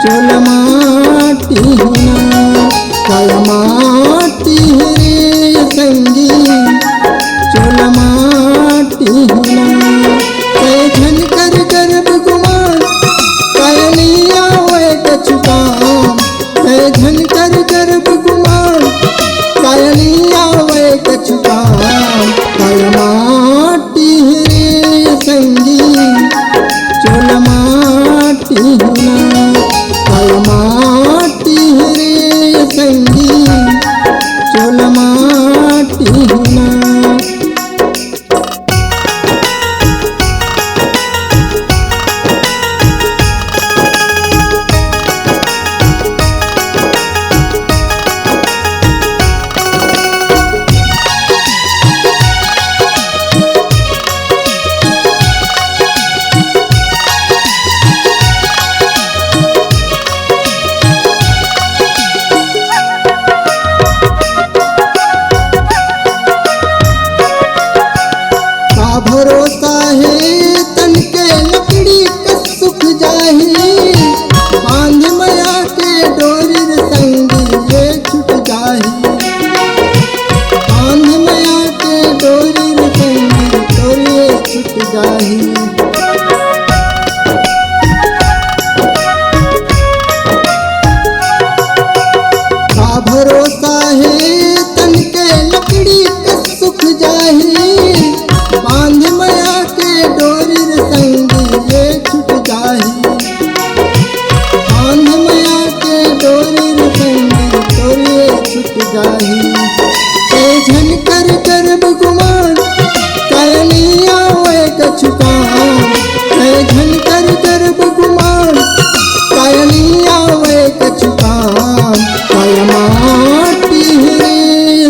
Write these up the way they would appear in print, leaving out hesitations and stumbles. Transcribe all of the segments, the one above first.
चोलमाटीना कायमाटी रे संगी चोलमाटीना कै झन कर गर्भ गुमान कायलिया वे कछुकाम कै झन कर गर्भ गुमान कायलिया वे कछुकाम कायमाटी रे संगी चोलमाटीना कायमाटी रे संगी चोलमाटीना। भरोसा है तन के लकड़ी कस सुख जाही बांध मया के डोरी संगी ये छुट जाही बांध मया के डोरी संगी डोरी छुट जाही। का भरोसा है तन के लकड़ी कस सुख जाही बांध मया के डोरी संगी ये छुट जाही बांध मया के डोरी संगी डोरी छुट जाही। कै झन कर गर्भ गुमान कायलिया वे कछुकाम कै झन कर गर्भ गुमान कायलिया वे कछुकाम कायमाटी रे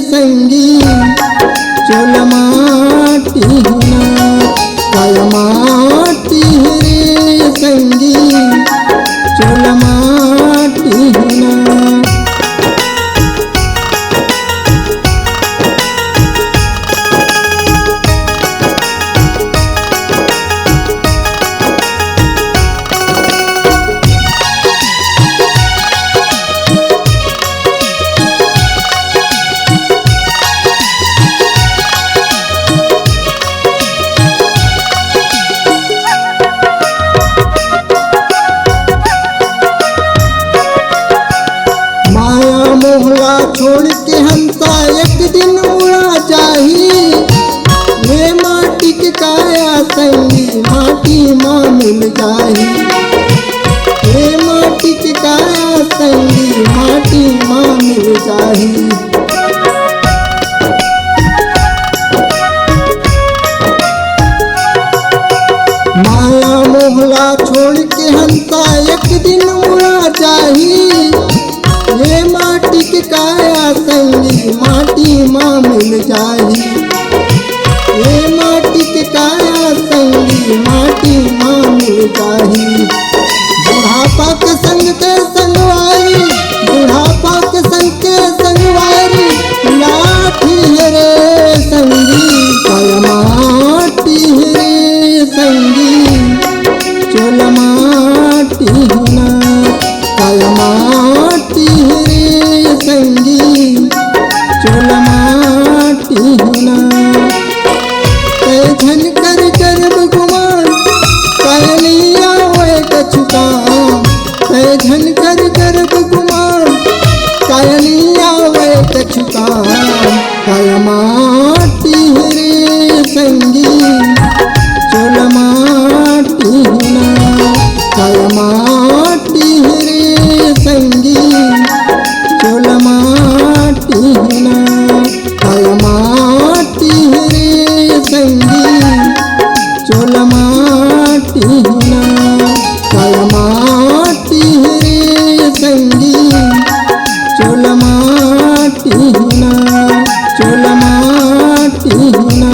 संगी चोलमाटीना कायमाटी रे संगी चोलमाटीना। मोहला छोड़ के हंसा एक दिन उड़ा जाही वे माटी के काया संगी माटी माँ मिल जाही वे माटी के काया संगी माटी माँ मिल जाही। माया मोहला छोड़ के हंसा एक दिन उड़ा जाही ये माटी के काया संगी माटी माँ मिल जाही ये माटी के काया संगी माटी माँ मिल जाही। बुढ़ापा के संग के संगवारी बुढ़ापा के संग के संगवारी लाठी रे संगी कायमाटी रे संगी चोलमाटीना कायमाटी रे संगी चोलमाटीना। कै झन कर गर्भ गुमान कायलिया वे कछुकाम कै झन कर गर्भ गुमान कायलिया वे कछुकाम कायमाटी रे संगी चोलमाटीना कायमाटी रे संगी चोलमाटीना कायमाटी रे संगी चोलमाटीना कायमाटी रे संगी चोलमाटीना चोलमाटीना।